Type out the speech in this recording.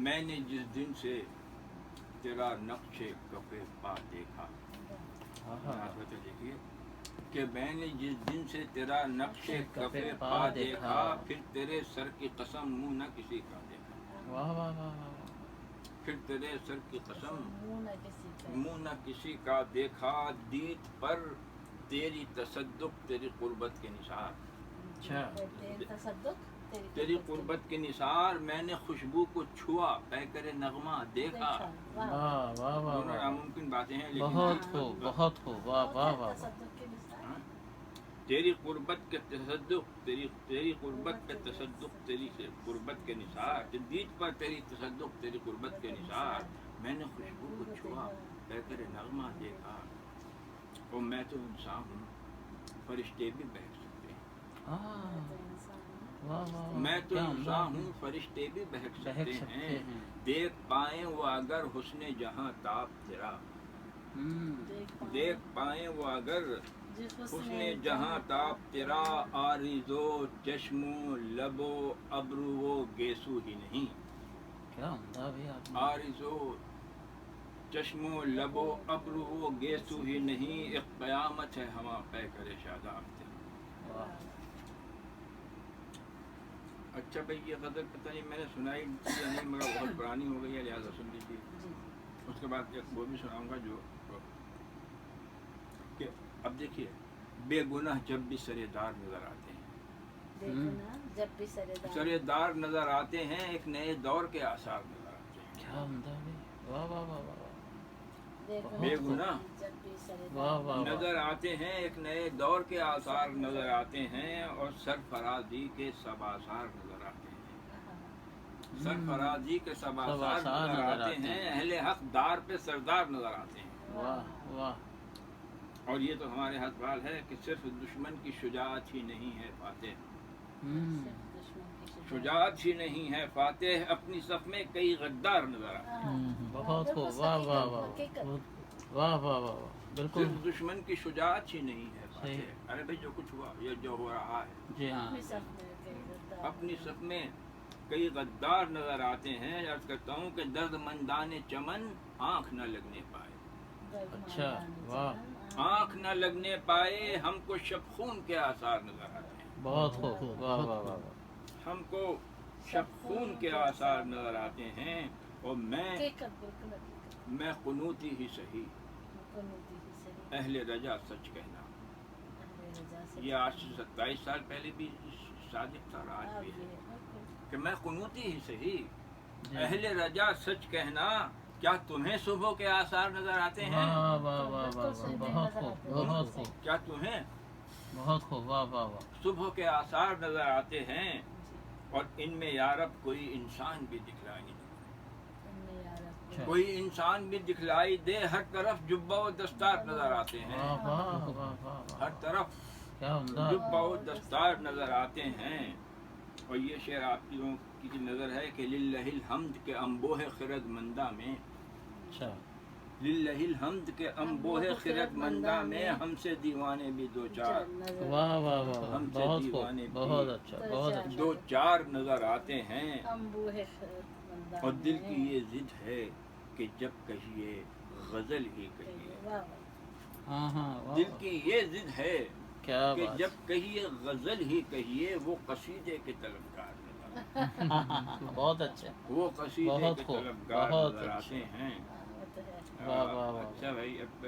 میں نے جس دن سے تیرا نقش کفِ پا دیکھا. دیکھیے کہ میں نے جس دن سے تیرا نقش کفِ پا دیکھا، پھر تیرے سر کی قسم منہ نہ کسی کا دیکھا. واہ واہ واہ واہ. پھر تیرے سر کی قسم منہ نہ کسی کا دیکھا. دید پر تیری تصدق تیری قربت کے نثار. اچھا تیری قربت کے نثار. میں نے خوشبو کو چھوا، پیکر نغمہ دیکھا. واہ واہ واہ دونوں واہ. ناممکن باتیں ہیں، لیکن بہت خوب بہت خوب. واہ واہ واہ. تیری قربت کے تصدق تیری قربت کے تصدق تیری قربت کے نثار. دید پر تیری تصدق تیری قربت کے نثار. میں نے خوشبو کو چھوا، پیکر نغمہ دیکھا. اور میں تو انسان ہوں، فرشتے بھی بہک سکتے ہیں. میں تو انسان ہوں، فرشتے بھی بہک سکتے ہیں. دیکھ پائیں وہ اگر حسن جہاں تاب تیرا. دیکھ پائیں وہ اگر حسن جہاں تاب تیرا. آرزو چشم و لب و ابرو و گیسو ہی نہیں. کیا عمدہ بھی آپ نے. آرزو چشم و لب و ابرو و گیسو ہی نہیں. ایک قیامت ہے ہما پیکر شاداب تیرا. اچھا بھائی، یہ غزل پتہ نہیں میں نے سنائی یا نہیں، مگر بہت پرانی ہو گئی ہے، لہٰذا سن لیجیے. اس کے بعد ایک وہ بھی سناؤں گا جو کہ اب دیکھیے، بے گناہ جب بھی سرے دار نظر آتے ہیں. سرے دار نظر آتے ہیں، ایک نئے دور کے آثار نظر آتے ہیں. کیا عمدہ بھی. واہ واہ واہ واہ. بے گناہ واہ واہ. نظر آتے ہیں، ایک نئے دور کے آثار نظر آتے ہیں. اور سرفرازی کے سب آثار نظر آتے ہیں. سرفرازی کے سب آثار نظر آتے ہیں. اہل حق دار پہ سردار نظر آتے ہیں. واہ واہ. اور یہ تو ہمارے ہاتھ بال ہے کہ صرف دشمن کی شجاعت ہی نہیں ہے فاتح. شجاعت ہی نہیں ہے فاتح. اپنی صف میں کئی غدار نظر آتے ہیں. بہت خوب. واہ واہ واہ واہ واہ واہ. بالکل. صرف دشمن کی شجاعت ہی نہیں ہے فاتح. ارے بھائی، جو کچھ ہوا یا جو ہو رہا ہے، جی ہاں، اپنی صف میں کئی غدار نظر آتے ہیں. عرض کرتا ہوں کہ درد مندان چمن آنکھ نہ لگنے پائے. اچھا. واہ. آنکھ نہ لگنے پائے. ہم کو شب خون کے آثار نظر آتے ہیں. بہت خوب. واہ واہ واہ. ہم کو شب خون کے آثار نظر آتے ہیں. اور میں قنوتی ہی سہی، اہل رجا سچ کہنا. یہ آج سے 27 سال پہلے بھی صادق تھا اور آج بھی ہے کہ میں قنوتی ہی سہی، اہل رجا سچ کہنا. کیا تمہیں صبح کے آثار نظر آتے ہیں؟ واہ واہ واہ واہ. بہت خوب بہت خوب. کیا تمہیں بہت خوب. واہ واہ واہ. صبح کے آثار نظر آتے ہیں؟ اور ان میں یارب کوئی انسان بھی دکھلائی نہیں. کوئی انسان بھی دکھلائی دے. ہر طرف جبہ و دستار نظر آتے ہیں. ہر طرف جبہ و دستار نظر آتے ہیں. اور یہ شعر آپ کی نظر ہے کہ للہ الحمد کے انبوہ خرد مندہ میں. للہ الحمد کے انبوہ خرد مندہ میں ہم سے دیوانے بھی دو چار. واہ واہ واہ. ہم سے بہت دیوانے خوب. بہت اچھا بہت اچھا. دو چار نظر آتے ہیں. اور دل کی یہ ضد ہے کہ جب کہیے غزل ہی کہیے. ہاں ہاں. دل کی یہ ضد ہے کیا کہ بات. جب کہیے غزل ہی کہیے. وہ قصیدے کے طلبگار نظر آتے ہیں. بہت اچھا. وہ قصیدے بہت کے خوب. طلبگار بہت نظر اچھا. آتے ہیں. واہ واہ واہ. اچھا بھائی، اب